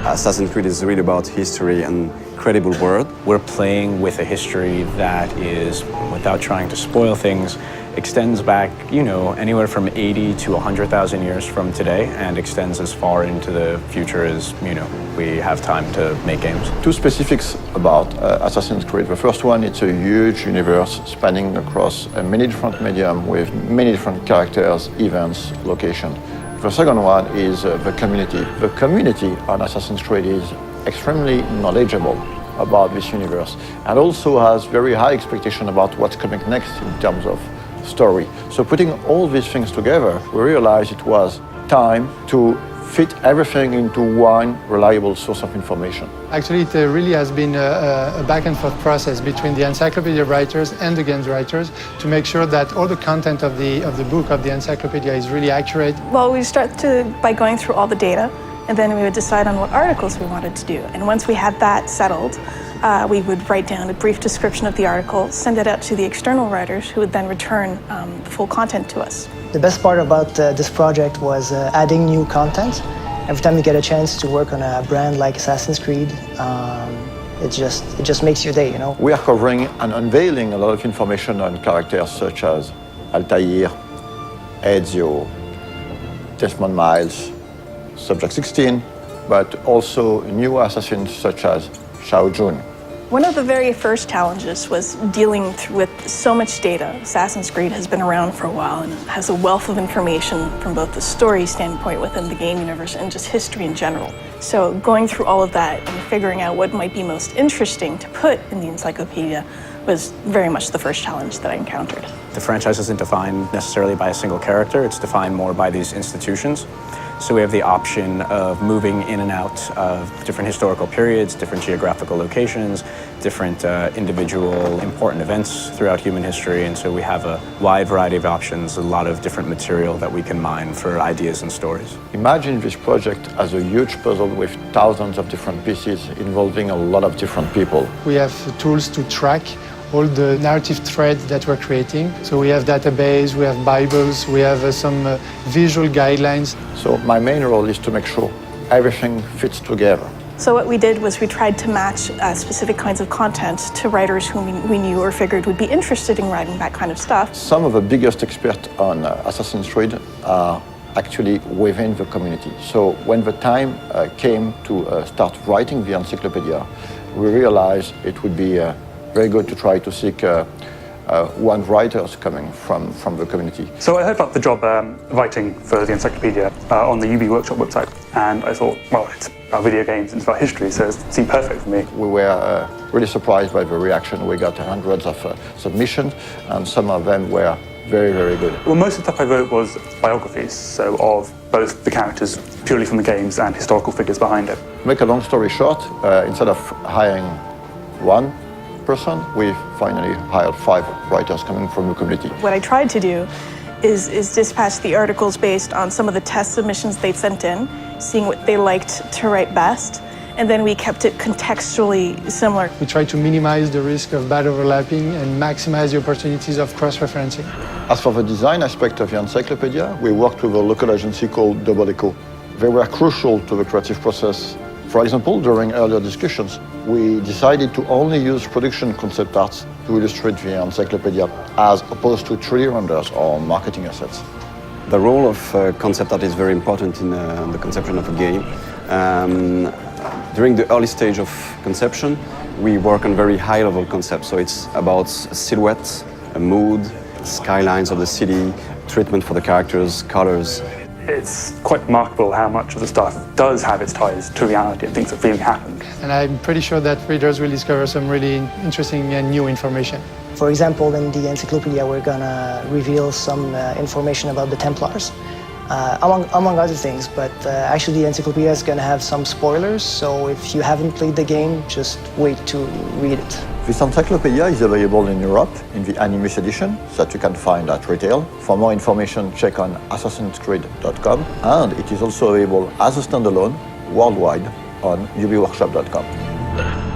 Assassin's Creed is really about history and credible world. We're playing with a history that is, without trying to spoil things, extends back, anywhere from 80 to 100,000 years from today and extends as far into the future as, we have time to make games. Two specifics about Assassin's Creed. The first one, it's a huge universe spanning across many different mediums with many different characters, events, locations. The second one is the community. The community on Assassin's Creed is extremely knowledgeable about this universe and also has very high expectation about what's coming next in terms of story. So putting all these things together, we realized it was time to fit everything into one reliable source of information. Actually, it really has been a back and forth process between the encyclopedia writers and the games writers to make sure that all the content of the book, of the encyclopedia, is really accurate. Well, we start by going through all the data, and then we would decide on what articles we wanted to do. And once we had that settled, we would write down a brief description of the article, send it out to the external writers, who would then return the full content to us. The best part about this project was adding new content. Every time you get a chance to work on a brand like Assassin's Creed, it just makes your day, We are covering and unveiling a lot of information on characters such as Altair, Ezio, Desmond Miles, Subject 16, but also new assassins such as Shao Jun. One of the very first challenges was dealing with so much data. Assassin's Creed has been around for a while and has a wealth of information from both the story standpoint within the game universe and just history in general. So going through all of that and figuring out what might be most interesting to put in the encyclopedia was very much the first challenge that I encountered. The franchise isn't defined necessarily by a single character, it's defined more by these institutions. So we have the option of moving in and out of different historical periods, different geographical locations, different individual important events throughout human history. And so we have a wide variety of options, a lot of different material that we can mine for ideas and stories. Imagine this project as a huge puzzle with thousands of different pieces involving a lot of different people. We have tools to track all the narrative threads that we're creating. So we have database, we have Bibles, we have some visual guidelines. So my main role is to make sure everything fits together. So what we did was we tried to match specific kinds of content to writers whom we knew or figured would be interested in writing that kind of stuff. Some of the biggest experts on Assassin's Creed are actually within the community. So when the time came to start writing the encyclopedia, we realized it would be very good to try to seek one writers coming from the community. So I heard about the job writing for the Encyclopedia on the UB Workshop website, and I thought, well, it's about video games, it's about history, so it seemed perfect for me. We were really surprised by the reaction. We got hundreds of submissions, and some of them were very, very good. Well, most of the stuff I wrote was biographies, so of both the characters purely from the games and historical figures behind it. To make a long story short, instead of hiring one person, we finally hired 5 writers coming from the community. What I tried to do is dispatch the articles based on some of the test submissions they'd sent in, seeing what they liked to write best, and then we kept it contextually similar. We tried to minimize the risk of bad overlapping and maximize the opportunities of cross-referencing. As for the design aspect of the encyclopedia, we worked with a local agency called Double Echo. They were crucial to the creative process. For example, during earlier discussions, we decided to only use production concept arts to illustrate the encyclopedia, as opposed to 3D renders or marketing assets. The role of concept art is very important in the conception of a game. During the early stage of conception, we work on very high-level concepts. So it's about silhouette, a mood, skylines of the city, treatment for the characters, colors. It's quite remarkable how much of the stuff does have its ties to reality and things that really happened. And I'm pretty sure that readers will discover some really interesting and new information. For example, in the encyclopedia, we're gonna reveal some information about the Templars, among other things, but actually the encyclopedia is gonna have some spoilers, so if you haven't played the game, just wait to read it. This encyclopedia is available in Europe in the Animus edition that you can find at retail. For more information, check on assassinscreed.com, and it is also available as a standalone worldwide on ubworkshop.com.